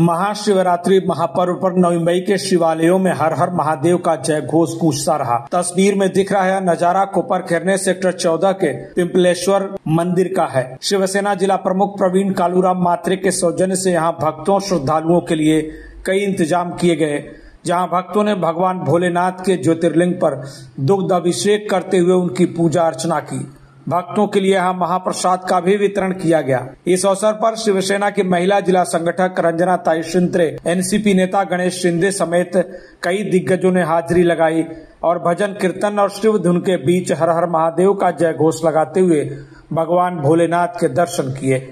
महाशिवरात्रि महापर्व पर नवी मुंबई के शिवालयों में हर हर महादेव का जय घोष गूंजता रहा। तस्वीर में दिख रहा है नजारा कोपरखैरने सेक्टर 14 के पिंपलेश्वर मंदिर का है। शिवसेना जिला प्रमुख प्रवीण कालूराम मात्रे के सौजन्य से यहाँ भक्तों श्रद्धालुओं के लिए कई इंतजाम किए गए, जहां भक्तों ने भगवान भोलेनाथ के ज्योतिर्लिंग पर दुग्ध अभिषेक करते हुए उनकी पूजा अर्चना की। भक्तों के लिए यहाँ महाप्रसाद का भी वितरण किया गया। इस अवसर पर शिवसेना की महिला जिला संगठक रंजना ताई शिंत्रे, एनसीपी नेता गणेश शिंदे समेत कई दिग्गजों ने हाजिरी लगाई और भजन कीर्तन और शिव धुन के बीच हर हर महादेव का जय घोष लगाते हुए भगवान भोलेनाथ के दर्शन किए।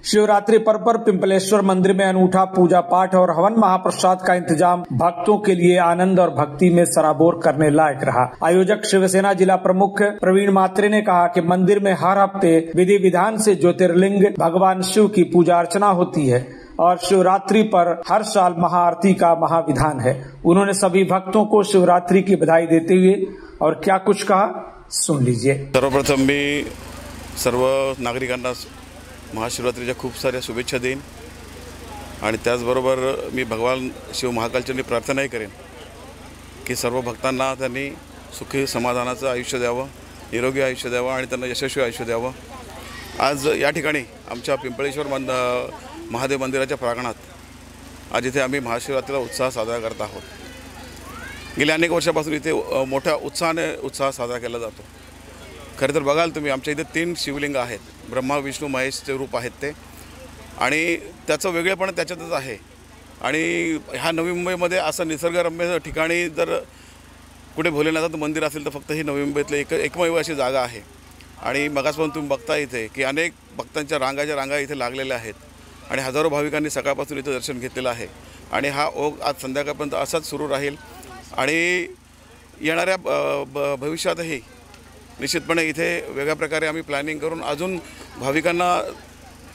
शिवरात्रि पर्व पर पिंपलेश्वर मंदिर में अनूठा पूजा पाठ और हवन महाप्रसाद का इंतजाम भक्तों के लिए आनंद और भक्ति में सराबोर करने लायक रहा। आयोजक शिवसेना जिला प्रमुख प्रवीण मात्रे ने कहा कि मंदिर में हर हफ्ते विधि विधान से ज्योतिर्लिंग भगवान शिव की पूजा अर्चना होती है और शिवरात्रि पर हर साल महाआरती का महाविधान है। उन्होंने सभी भक्तों को शिवरात्रि की बधाई देते हुए और क्या कुछ कहा, सुन लीजिए। सर्वप्रथम मी सर्व नागरिकांना महाशिवरात्रीच्या खूप साऱ्या शुभेच्छा देईन आणि त्याचबरोबर मी भगवान शिव महाकालचरणी प्रार्थनाही करेन की सर्व भक्तांना त्यांनी सुखी समाधानाचं आयुष्य द्यावं, निरोगी आयुष्य द्यावं आणि त्यांना यशस्वी आयुष्य द्यावं। आज या ठिकाणी आमच्या पिंपळेश्वर महादेव मंदिराच्या प्रांगणात आज इथे आम्ही महाशिवरात्रीचा उत्साह साजरा करत आहोत। गेल्या अनेक वर्षापासून इथे मोठ्या उत्साह साजरा केला जातो। खरं तर बघाल तुम्ही आमच्या इथे 3 शिवलिंग आहेत, ब्रह्मा विष्णू महेशचे रूप आहेत ते, आणि त्याचं वेगळेपण त्याच्यातच आहे। आणि ह्या नवी मुंबईमध्ये असं निसर्गरम्य ठिकाणी जर कुठे भोलेनाथाचं मंदिर असेल तर फक्त ही नवी मुंबईतली एकमेव अशी जागा आहे। आणि मगासपासून तुम्ही बघता इथे की अनेक भक्तांच्या रांगा इथे लागलेल्या आहेत आणि हजारो भाविकांनी सकाळपासून इथे दर्शन घेतलेलं आहे आणि हा ओघ आज संध्याकाळपर्यंत असाच सुरू राहील आणि येणाऱ्या भविष्यातही निश्चितपणे इथे वेगळ्या प्रकारे आम्ही प्लॅनिंग करून अजून भाविकांना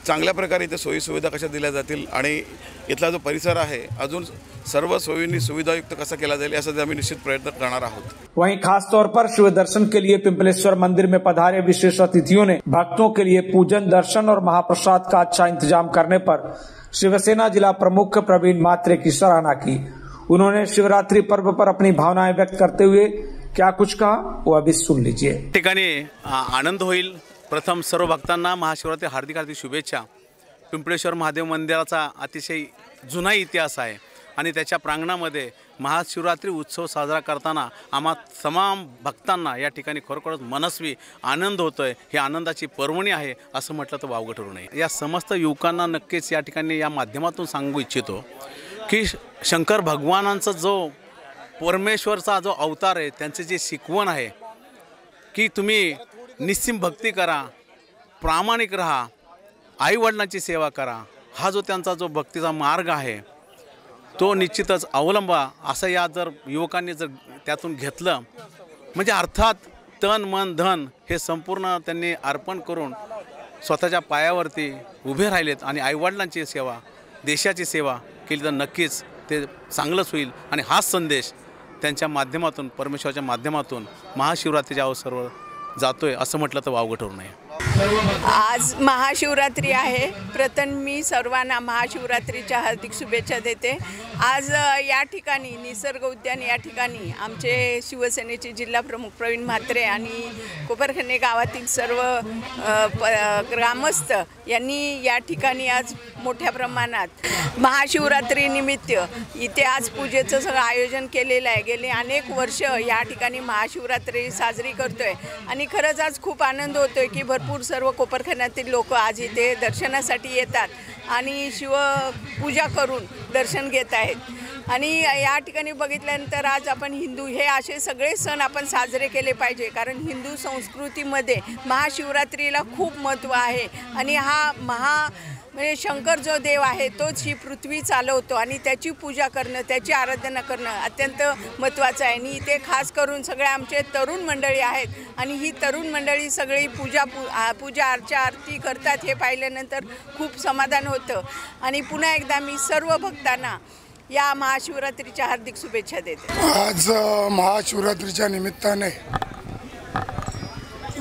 चांगल्या प्रकारे इथे सोयी सुविधा कशा दिल्या जातील आणि इथला जो परिसर आहे अजून सर्व सोयींनी सुविधायुक्त कसा केला जाईल यासाठी आम्ही निश्चित प्रयत्न करणार आहोत। वहीं खास तौर पर शिव दर्शन के लिए पिंपलेश्वर मंदिर में पधारे विशेष अतिथियों ने भक्तों के लिए पूजन, दर्शन और महाप्रसाद का अच्छा इंतजाम करने पर शिवसेना जिला प्रमुख प्रवीण मात्रे की सराहना की। उन्होंने शिवरात्रि पर्व पर अपनी भावनाएं व्यक्त करते हुए क्या कुछ कहा, वो अभी सुन लीजिए। ठिकाणी आनंद होईल। प्रथम सर्व भक्तांना महाशिवरात्री हार्दिक शुभेच्छा। पिंपळेश्वर महादेव मंदिराचा अतिशय जुना इतिहास आहे आणि त्याच्या प्रांगणामध्ये महाशिवरात्री उत्सव साजरा करताना आम्हा तमाम भक्तांना या ठिकाणी खरोखरच मनस्वी आनंद होतोय। ही आनंदाची पर्वणी आहे असं म्हटलं तर वावगं ठरू नये। या समस्त युवकांना नक्कीच या ठिकाणी या माध्यमातून सांगू इच्छितो की शंकर भगवानांचा जो परमेश्वरचा जो अवतार आहे त्यांचे जे शिकवण आहे की तुम्ही निस्सीम भक्ती करा, प्रामाणिक राहा, आईवडिलांची सेवा करा, हा जो त्यांचा जो भक्तीचा मार्ग आहे तो निश्चितच अवलंबा असं या जर युवकांनी जर त्यातून घेतलं म्हणजे अर्थात तन मन धन हे संपूर्ण त्यांनी अर्पण करून स्वतःच्या पायावरती उभे राहिलेत आणि आईवडिलांची सेवा, देशाची सेवा केली तर नक्कीच ते चांगलंच होईल आणि हाच संदेश त्यांच्या माध्यमातून, परमेश्वराच्या माध्यमातून महाशिवरात्रीच्या अवसरावर जातोय असं म्हटलं तर वावगं ठरू नये। आज महाशिवरात्री आहे। प्रथम मी सर्वांना महाशिवरात्रीच्या हार्दिक शुभेच्छा देते। आज या ठिकाणी निसर्ग उद्यान या ठिकाणी आमचे शिवसेनेचे जिल्हा प्रमुख प्रवीण म्हात्रे आणि कोपरखैरणे गावातील सर्व ग्रामस्थ यांनी या ठिकाणी आज मोठ्या प्रमाणात महाशिवरात्री निमित्त इथे आज पूजेचं सगळं आयोजन केलेलं आहे। गेली अनेक वर्ष या ठिकाणी महाशिवरात्री साजरी करतोय आणि खरंच आज खूप आनंद होतोय की भरपूर सर्व कोपरखैरण्यातील लोक आज इथे दर्शनासाठी येतात आणि शिवपूजा करून दर्शन घेत आहेत। आणि या ठिकाणी बघितल्यानंतर आज आपण हिंदू हे असे सगळे सण आपण साजरे केले पाहिजे, कारण हिंदू संस्कृतीमध्ये महाशिवरात्रीला खूप महत्त्व आहे आणि हा म्हणजे शंकर जो देव आहे तोच ही पृथ्वी चालवतो आणि त्याची पूजा करणं, त्याची आराधना करणं अत्यंत महत्त्वाचं आहे. आणि इथे खास करून सगळे आमचे तरुण मंडळी आहेत आणि ही तरुण मंडळी सगळी पूजा अर्चा आरती करतात हे पाहिल्यानंतर खूप समाधान होतं. आणि पुन्हा एकदा मी सर्व भक्तांना या महाशिवरात्रीच्या हार्दिक शुभेच्छा देते. आज महाशिवरात्रीच्या निमित्ताने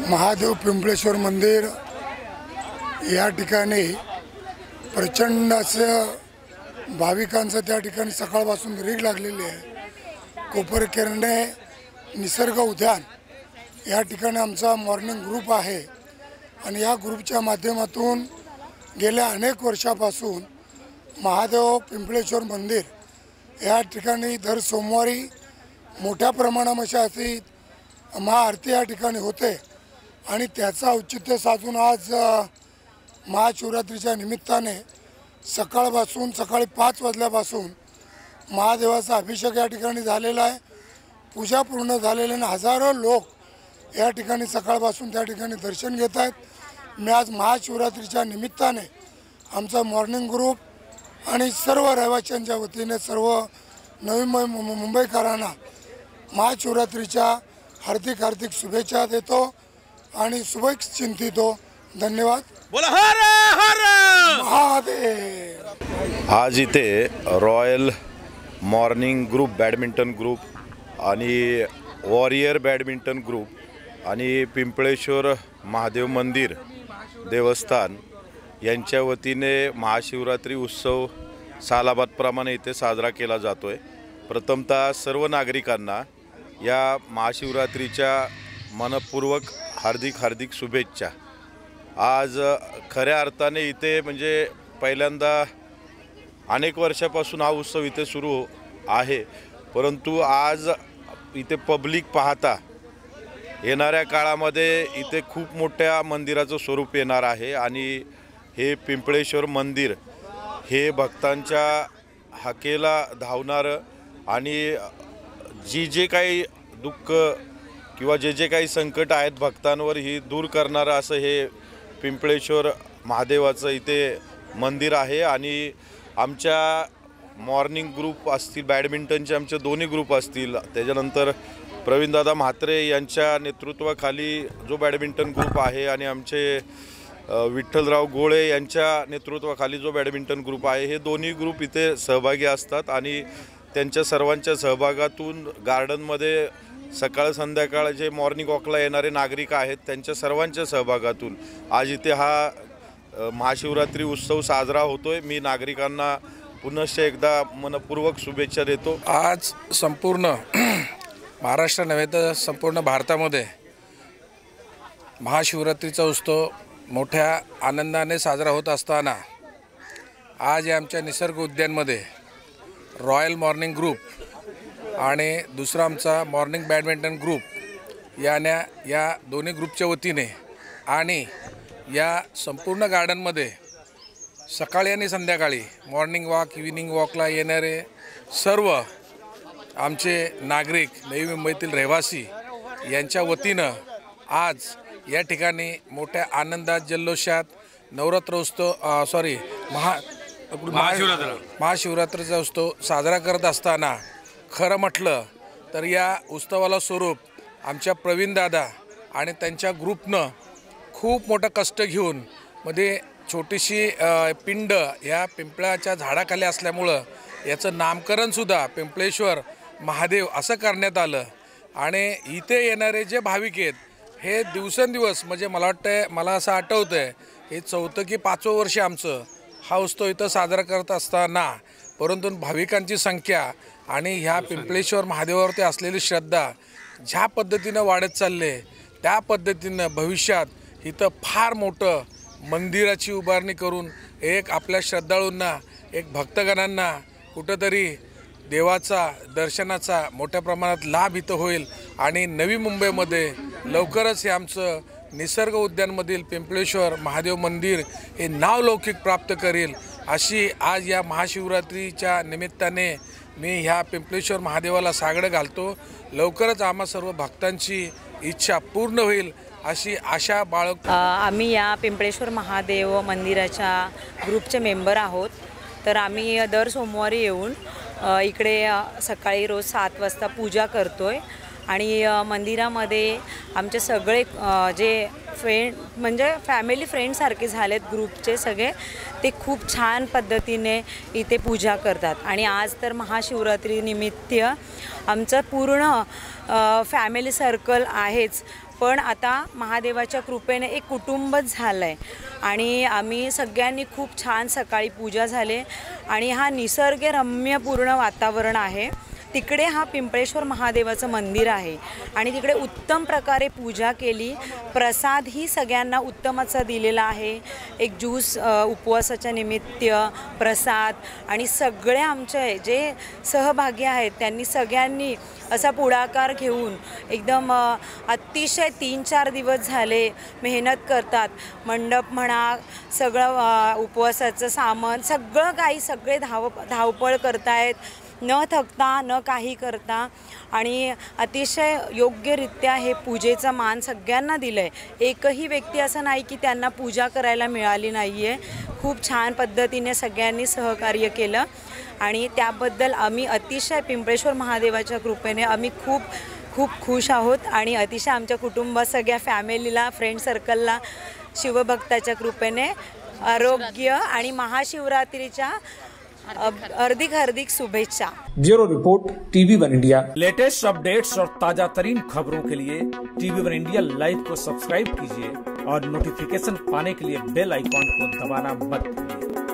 महादेव पिंपळेश्वर मंदिर या ठिकाणी प्रचंड असं भाविकांचं त्या ठिकाणी सकाळपासून रीग लागलेली आहे. कोपरखेरणे निसर्ग उद्यान या ठिकाणी आमचा मॉर्निंग ग्रुप आहे आणि या ग्रुपच्या माध्यमातून गेल्या अनेक वर्षापासून महादेव पिंपळेश्वर मंदिर या ठिकाणी दर सोमवारी मोठ्या प्रमाणामध्ये महाआरती या ठिकाणी होते आणि त्याचं औचित्य साधून आज महाशिवरात्रीच्या निमित्ताने सकाळी 5 वाजल्यापासून महादेवाचा अभिषेक या ठिकाणी झालेला आहे. पूजा पूर्ण झालेली आणि हजारो लोक या ठिकाणी सकाळपासून त्या ठिकाणी दर्शन घेत आहेत. मी आज महाशिवरात्रीच्या निमित्ताने आमचा मॉर्निंग ग्रुप आणि सर्व रहिवाशांच्या वतीने सर्व नवी मुंबईकरांना महाशिवरात्रीच्या हार्दिक शुभेच्छा देतो आणि शुभेच्छा चिंतितो. धन्यवाद. बोला हर हर महादेव. आज इथे royal morning group badminton group आणि वॉरियर बॅडमिंटन ग्रुप आणि पिंपळेश्वर महादेव मंदिर देवस्थान यांच्या वतीने महाशिवरात्री उत्सव सालाबादप्रमाणे इथे साजरा केला जातो आहे. प्रथमतः सर्व नागरिकांना या महाशिवरात्रीच्या मनपूर्वक हार्दिक शुभेच्छा. आज खऱ्या अर्थाने इथे म्हणजे पहिल्यांदा अनेक वर्षापासून हा उत्सव इथे सुरू आहे, परंतु आज इथे पब्लिक पाहता येणाऱ्या काळामध्ये इथे खूप मोठ्या मंदिराचं स्वरूप येणार आहे आणि हे पिंपळेश्वर मंदिर हे भक्तांच्या हाकेला धावणारं आणि जे काही दुःख किंवा जे काही संकट आहेत भक्तांवर ही दूर करणारं असं हे पिंपळेश्वर महादेवाचं इथे मंदिर आहे. आणि आमच्या मॉर्निंग ग्रुप असतील, बॅडमिंटनचे आमचे दोन्ही ग्रुप असतील, त्याच्यानंतर प्रवीणदादा म्हात्रे यांच्या नेतृत्वाखाली जो बॅडमिंटन ग्रुप आहे आणि आमचे विठ्ठलराव गोळे यांच्या नेतृत्वाखाली जो बॅडमिंटन ग्रुप आहे, हे दोन्ही ग्रुप इथे सहभागी असतात आणि त्यांच्या सर्वांच्या सहभागातून गार्डनमध्ये सकाळ संध्याकाळ जे मॉर्निंग वॉकला येणारे नागरिक आहेत त्यांच्या सर्वांच्या सहभागातून आज इथे हा महाशिवरात्री उत्सव साजरा होतोय. मी नागरिकांना पुनश्च एकदा मनपूर्वक शुभेच्छा देतो. आज संपूर्ण महाराष्ट्र नव्हे तर संपूर्ण भारतामध्ये महाशिवरात्रीचा उत्सव मोठ्या आनंदाने साजरा होत असताना आज आमच्या निसर्ग उद्यानमध्ये रॉयल मॉर्निंग ग्रुप आणि दुसरा आमचा मॉर्निंग बॅडमिंटन ग्रुप या दोन्ही ग्रुपच्या वतीने आणि या संपूर्ण गार्डनमध्ये सकाळी आणि संध्याकाळी मॉर्निंग वॉक इव्हिनिंग वॉकला येणारे सर्व आमचे नागरिक नवी मुंबईतील रहिवासी यांच्या वतीनं आज या ठिकाणी मोठ्या आनंदात जल्लोषात महाशिवरात्रीचा उत्सव साजरा करत असताना खरं म्हटलं तर या उत्सवाला स्वरूप आमच्या प्रवीणदादा आणि त्यांच्या ग्रुपनं खूप मोठं कष्ट घेऊन मध्ये छोटीशी पिंड या पिंपळाच्या झाडाखाली असल्यामुळं याचं नामकरणसुद्धा पिंपळेश्वर महादेव असं करण्यात आलं. आणि इथे येणारे जे भाविक आहेत हे दिवसेंदिवस म्हणजे मला वाटतं, मला असं आठवतं आहे हे 4th की 5वं वर्ष आमचं हा उत्सव इथं साजरा करत असताना, परंतु भाविकांची संख्या आणि ह्या पिंपळेश्वर महादेवावरती असलेली श्रद्धा ज्या पद्धतीनं वाढत चालले त्या पद्धतीनं भविष्यात इथं फार मोठं मंदिराची उभारणी करून एक आपल्या श्रद्धाळूंना, एक भक्तगणांना कुठंतरी देवाचा दर्शनाचा मोठ्या प्रमाणात लाभ इथं होईल. आणि नवी मुंबईमध्ये लवकरच हे आमचं निसर्ग उद्यानमधील पिंपळेश्वर महादेव मंदिर हे नावलौकिक प्राप्त करेल अशी आज या महाशिवरात्रीच्या निमित्ताने मी ह्या पिंपळेश्वर महादेवाला साकडं घालतो. लवकरच आम्हा सर्व भक्तांची इच्छा पूर्ण होईल अशी आशा बाळगतो. आम्ही या पिंपळेश्वर महादेव मंदिराच्या ग्रुपचे मेंबर आहोत. तर आम्ही दर सोमवारी येऊन इकडे सकाळी रोज 7 वाजता पूजा करतोय आणि मंदिरामध्ये आमचे सगळे जे फ्रेंड म्हणजे फॅमिली फ्रेंडसारखे झालेत ग्रुपचे सगळे, ते खूप छान पद्धतीने इथे पूजा करतात. आणि आज तर महाशिवरात्रीनिमित्त आमचं पूर्ण फॅमिली सर्कल आहेच, पण आता महादेवाच्या कृपेने एक कुटुंबच झालं आहे. आणि आम्ही सगळ्यांनी खूप छान सकाळी पूजा झाले आणि हा निसर्गरम्य पूर्ण वातावरण आहे. तिकडे हा पिंपळेश्वर महादेवाचं मंदिर आहे आणि तिकडे उत्तम प्रकारे पूजा केली. प्रसादही सगळ्यांना उत्तम असा दिलेला आहे. एक ज्यूस उपवासाच्या निमित्त प्रसाद, आणि सगळे आमचे जे सहभागी आहेत त्यांनी सगळ्यांनी असा पुढाकार घेऊन एकदम अतिशय 3-4 दिवस झाले मेहनत करतात. मंडप म्हणा, सगळं उपवासाचं सामान, सगळं काही सगळे धावपळ करतायत, न थकता न काही करता, आणि अतिशय योग्यरित्या हे पूजेचा मान सगळ्यांना दिलं आहे. एकही व्यक्ती असं नाही की त्यांना पूजा करायला मिळाली नाही आहे. खूप छान पद्धतीने सगळ्यांनी सहकार्य केलं आणि त्याबद्दल आम्ही अतिशय पिंपळेश्वर महादेवाच्या कृपेने आम्ही खूप खूप खुश आहोत. आणि अतिशय आमच्या कुटुंबात सगळ्या फॅमिलीला, फ्रेंड सर्कलला शिवभक्ताच्या कृपेने आरोग्य आणि महाशिवरात्रीच्या हार्दिक शुभेच्छा. Bureau report TV1 India. Latest updates और ताजा तरीन खबरों के लिए TV1 इंडिया लाइव को सब्सक्राइब कीजिए और नोटिफिकेशन पाने के लिए बेल आइकॉन को दबाना मत भूलिए।